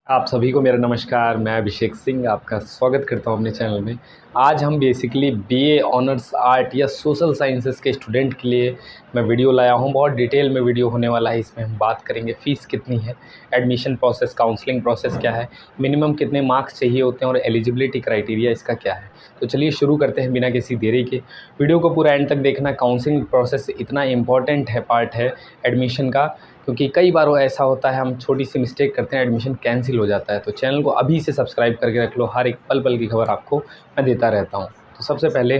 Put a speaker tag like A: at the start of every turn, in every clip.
A: आप सभी को मेरा नमस्कार। मैं अभिषेक सिंह आपका स्वागत करता हूं अपने चैनल में। आज हम बेसिकली बीए ऑनर्स आर्ट या सोशल साइंसेस के स्टूडेंट के लिए मैं वीडियो लाया हूं। बहुत डिटेल में वीडियो होने वाला है। इसमें हम बात करेंगे फ़ीस कितनी है, एडमिशन प्रोसेस, काउंसलिंग प्रोसेस क्या है, मिनिमम कितने मार्क्स चाहिए होते हैं और एलिजिबिलिटी क्राइटेरिया इसका क्या है। तो चलिए शुरू करते हैं बिना किसी देरी के। वीडियो को पूरा एंड तक देखना। काउंसलिंग प्रोसेस इतना इम्पॉर्टेंट है, पार्ट है एडमिशन का, क्योंकि कई बार वो ऐसा होता है हम छोटी सी मिस्टेक करते हैं, एडमिशन कैंसिल हो जाता है। तो चैनल को अभी से सब्सक्राइब करके रख लो, हर एक पल पल की खबर आपको मैं देता रहता हूँ। तो सबसे पहले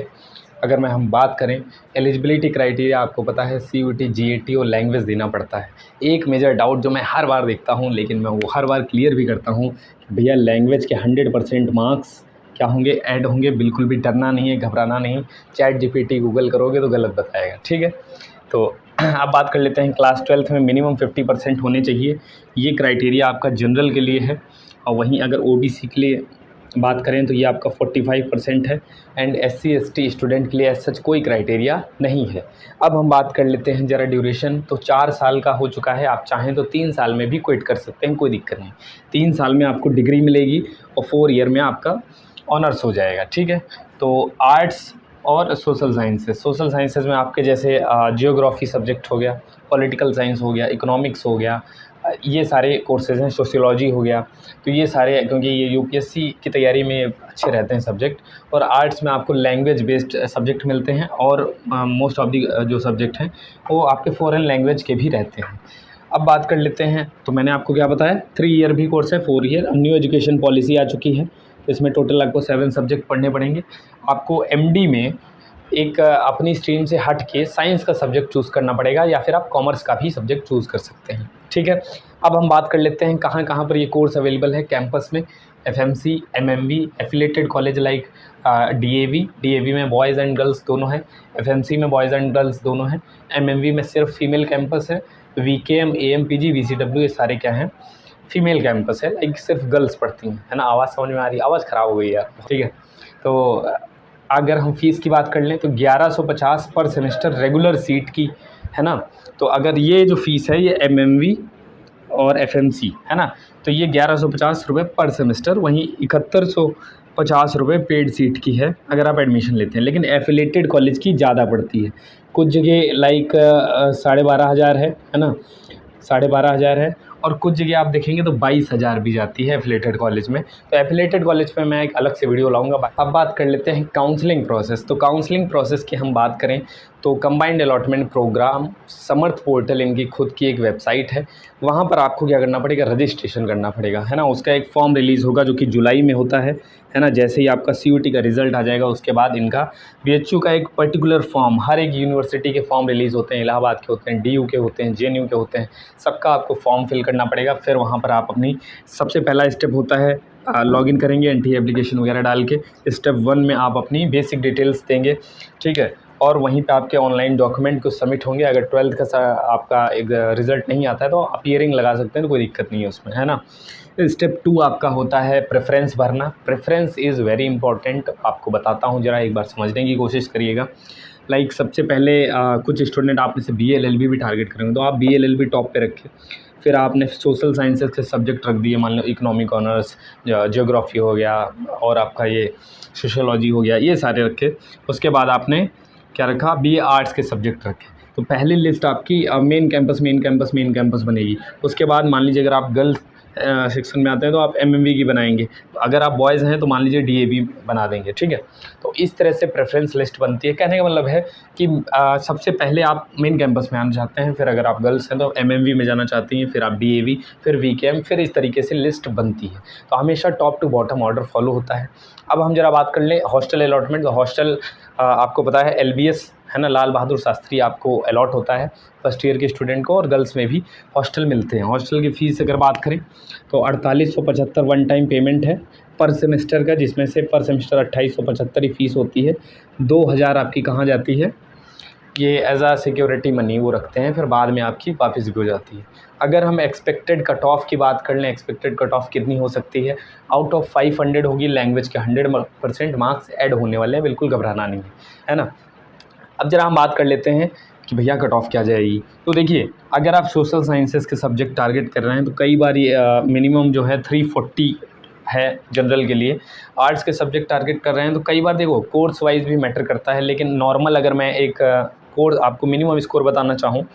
A: अगर हम बात करें एलिजिबिलिटी क्राइटेरिया, आपको पता है CUET, GAT और लैंग्वेज देना पड़ता है। एक मेजर डाउट जो मैं हर बार देखता हूँ, लेकिन मैं वो हर बार क्लियर भी करता हूँ कि भैया लैंग्वेज के 100% मार्क्स क्या होंगे, ऐड होंगे। बिल्कुल भी डरना नहीं है, घबराना नहीं। ChatGPT गूगल करोगे तो गलत बताएगा, ठीक है। तो अब बात कर लेते हैं क्लास 12th में मिनिमम 50% होने चाहिए। ये क्राइटेरिया आपका जनरल के लिए है, और वहीं अगर OBC के लिए बात करें तो ये आपका 45% है, एंड SC ST स्टूडेंट के लिए ऐसा कोई क्राइटेरिया नहीं है। अब हम बात कर लेते हैं ज़रा ड्यूरेशन। तो 4 साल का हो चुका है, आप चाहें तो 3 साल में भी क्विट कर सकते हैं, कोई दिक्कत नहीं। 3 साल में आपको डिग्री मिलेगी और 4 ईयर में आपका ऑनर्स हो जाएगा, ठीक है। तो आर्ट्स और सोशल साइंसेज में आपके जैसे जियोग्राफी सब्जेक्ट हो गया, पॉलिटिकल साइंस हो गया, इकोनॉमिक्स हो गया, ये सारे कोर्सेज़ हैं, सोशियोलॉजी हो गया। तो ये सारे, क्योंकि ये UPSC की तैयारी में अच्छे रहते हैं सब्जेक्ट। और आर्ट्स में आपको लैंग्वेज बेस्ड सब्जेक्ट मिलते हैं, और मोस्ट ऑफ दी जो सब्जेक्ट हैं वो आपके फ़ॉरेन लैंग्वेज के भी रहते हैं। अब बात कर लेते हैं, तो मैंने आपको क्या बताया, 3 ईयर भी कोर्स है, 4 ईयर। न्यू एजुकेशन पॉलिसी आ चुकी है, तो इसमें टोटल आपको 7 सब्जेक्ट पढ़ने पड़ेंगे। आपको MD में एक अपनी स्ट्रीम से हट के साइंस का सब्जेक्ट चूज़ करना पड़ेगा, या फिर आप कॉमर्स का भी सब्जेक्ट चूज़ कर सकते हैं, ठीक है। अब हम बात कर लेते हैं कहाँ कहाँ पर ये कोर्स अवेलेबल है कैंपस में। FMC, MMB, affiliated college like DAV में बॉयज़ एंड गर्ल्स दोनों हैं, FMC में बॉयज़ एंड गर्ल्स दोनों हैं, MMB में सिर्फ फीमेल कैंपस है, VKM, AMPG, VCW ये सारे क्या हैं, फीमेल कैंपस है, लाइक सिर्फ गर्ल्स पढ़ती हैं, है ना। आवाज़ समझ में आ रही है? आवाज़ ख़राब हो गई यार, ठीक है। तो अगर हम फ़ीस की बात कर लें तो 1150 पर सेमेस्टर रेगुलर सीट की, है ना। तो अगर ये जो फ़ीस है ये MMV और FMC है ना, तो ये 1150 रुपये पर सेमेस्टर, वहीं 7150 रुपये पेड सीट की है अगर आप एडमिशन लेते हैं। लेकिन एफिलेटेड कॉलेज की ज़्यादा पड़ती है, कुछ जगह लाइक 12,500 है ना, 12,500 है, और कुछ जगह आप देखेंगे तो 22,000 भी जाती है एफिलेटेड कॉलेज में। तो एफिलेटेड कॉलेज पे मैं एक अलग से वीडियो लाऊंगा। अब बात कर लेते हैं काउंसलिंग प्रोसेस। तो काउंसलिंग प्रोसेस की हम बात करें तो कंबाइंड अलॉटमेंट प्रोग्राम समर्थ पोर्टल, इनकी खुद की एक वेबसाइट है। वहाँ पर आपको क्या करना पड़ेगा, रजिस्ट्रेशन करना पड़ेगा, है ना। उसका एक फॉर्म रिलीज़ होगा जो कि जुलाई में होता है ना। जैसे ही आपका CUET का रिज़ल्ट आ जाएगा उसके बाद इनका BHU का एक पर्टिकुलर फॉर्म, हर एक यूनिवर्सिटी के फॉर्म रिलीज़ होते हैं, इलाहाबाद के होते हैं, DU के होते हैं, JNU के होते हैं, सबका आपको फॉर्म फिल करना पड़ेगा। फिर वहाँ पर आप अपनी, सबसे पहला स्टेप होता है लॉगिन करेंगे एंट्री एप्लीकेशन वगैरह डाल के। स्टेप 1 में आप अपनी बेसिक डिटेल्स देंगे, ठीक है, और वहीं पे आपके ऑनलाइन डॉक्यूमेंट कुछ सबमिट होंगे। अगर 12th का आपका एक रिज़ल्ट नहीं आता है तो अपीयरिंग लगा सकते हैं, तो कोई दिक्कत नहीं है उसमें, है ना। स्टेप 2 आपका होता है प्रेफरेंस भरना। प्रेफरेंस इज़ वेरी इंपॉर्टेंट, आपको बताता हूँ, ज़रा एक बार समझने की कोशिश करिएगा। लाइक सबसे पहले कुछ स्टूडेंट आप में से BA LLB भी टारगेट करेंगे, तो आप BA LLB टॉप पे रखें। फिर आपने सोशल साइंसेस के सब्जेक्ट रख दिए, मान लो इकोनॉमिक ऑनर्स, जियोग्राफी हो गया, और आपका ये सोशियोलॉजी हो गया, ये सारे रखे। उसके बाद आपने क्या रखा, BA आर्ट्स के सब्जेक्ट रखे। तो पहली लिस्ट आपकी मेन कैंपस बनेगी। उसके बाद मान लीजिए अगर आप गर्ल्स सेक्शन में आते हैं तो आप MMV की बनाएंगे, तो अगर आप बॉयज़ हैं तो मान लीजिए DAV बना देंगे, ठीक है। तो इस तरह से प्रेफरेंस लिस्ट बनती है। कहने का मतलब है कि सबसे पहले आप मेन कैंपस में आना चाहते हैं, फिर अगर आप गर्ल्स हैं तो MMV में जाना चाहती हैं, फिर आप DAV, फिर VKM, फिर इस तरीके से लिस्ट बनती है। तो हमेशा top to bottom order follow होता है। अब हम जरा बात कर लें हॉस्टल अलॉटमेंट। तो हॉस्टल आपको पता है LBS, है ना, लाल बहादुर शास्त्री आपको अलॉट होता है फर्स्ट ईयर के स्टूडेंट को, और गर्ल्स में भी हॉस्टल मिलते हैं। हॉस्टल की फ़ीस अगर बात करें तो 4875 वन टाइम पेमेंट है पर सेमेस्टर का, जिसमें से पर सेमेस्टर 2875 ही फ़ीस होती है। 2000 आपकी कहाँ जाती है, ये एज आ सिक्योरिटी मनी वो रखते हैं, फिर बाद में आपकी वापस भी हो जाती है। अगर हम एक्सपेक्टेड कट ऑफ की बात कर लें, एक्सपेक्टेड कट ऑफ कितनी हो सकती है, आउट ऑफ 500 होगी। लैंग्वेज के 100% मार्क्स ऐड होने वाले हैं, बिल्कुल घबराना नहीं है ना। अब जरा हम बात कर लेते हैं कि भैया कट ऑफ क्या जाएगी। तो देखिए, अगर आप सोशल साइंसेस के सब्जेक्ट टारगेट कर रहे हैं तो कई बार ये मिनिमम जो है 340 है जनरल के लिए। आर्ट्स के सब्जेक्ट टारगेट कर रहे हैं तो कई बार देखो कोर्स वाइज भी मैटर करता है, लेकिन नॉर्मल अगर मैं एक कोर्स आपको मिनिमम स्कोर बताना चाहूँ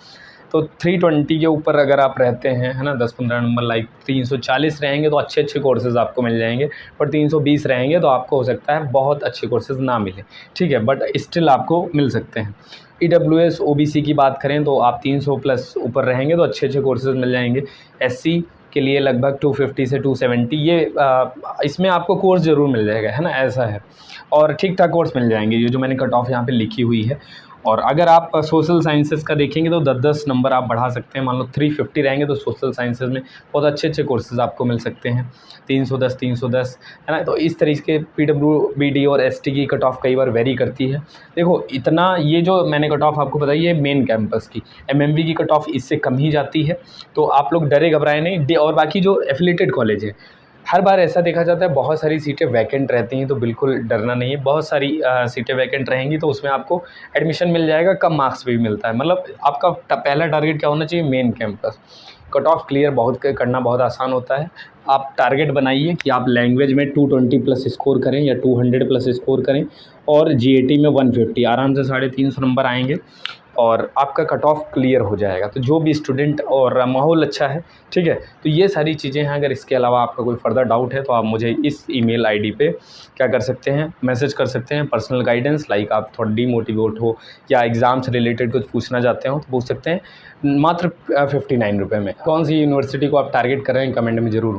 A: तो 320 के ऊपर अगर आप रहते हैं, है ना, 10-15 नंबर, लाइक 340 रहेंगे तो अच्छे अच्छे कोर्सेज़ आपको मिल जाएंगे। पर 320 रहेंगे तो आपको हो सकता है बहुत अच्छे कोर्सेज़ ना मिले, ठीक है, बट स्टिल आपको मिल सकते हैं। EWS OBC की बात करें तो आप 300 प्लस ऊपर रहेंगे तो अच्छे अच्छे कोर्सेज़ मिल जाएंगे। SC के लिए लगभग 250 से 270 ये इसमें आपको कोर्स ज़रूर मिल जाएगा, है ना, ऐसा है। और ठीक ठाक कोर्स मिल जाएंगे, ये जो मैंने कट ऑफ यहाँ पे लिखी हुई है। और अगर आप सोशल साइंसेस का देखेंगे तो 10-10 नंबर आप बढ़ा सकते हैं। मान लो 350 रहेंगे तो सोशल साइंसेस में बहुत अच्छे अच्छे कोर्सेज़ आपको मिल सकते हैं। 310 है ना। तो इस तरीके के PWBD और ST की कट ऑफ कई बार वेरी करती है। देखो इतना, ये जो मैंने कट ऑफ आपको बताई है मेन कैंपस की, MMV की कट ऑफ इससे कम ही जाती है। तो आप लोग डरे घबराए नहीं। और बाकी जो एफिलेटेड कॉलेज है, हर बार ऐसा देखा जाता है बहुत सारी सीटें वैकेंट रहती हैं, तो बिल्कुल डरना नहीं है। बहुत सारी सीटें वैकेंट रहेंगी तो उसमें आपको एडमिशन मिल जाएगा, कम मार्क्स पे भी मिलता है। मतलब आपका पहला टारगेट क्या होना चाहिए, main campus. Cut off clear बहुत करना बहुत आसान होता है। आप टारगेट बनाइए कि आप लैंग्वेज में 220 प्लस स्कोर करें या 200 प्लस स्कोर करें, और GAT में 150, आराम से 350 नंबर आएंगे और आपका कट ऑफ क्लियर हो जाएगा। तो जो भी स्टूडेंट, और माहौल अच्छा है, ठीक है। तो ये सारी चीज़ें हैं। अगर इसके अलावा आपका कोई फर्दर डाउट है तो आप मुझे इस ईमेल आईडी पे क्या कर सकते हैं, मैसेज कर सकते हैं, पर्सनल गाइडेंस, लाइक आप थोड़ा डीमोटिवेट हो या एग्ज़ाम से रिलेटेड कुछ पूछना चाहते हो तो पूछ सकते हैं, मात्र 59 रुपये में। कौन सी यूनिवर्सिटी को आप टारगेट कर रहे हैं कमेंट में ज़रूर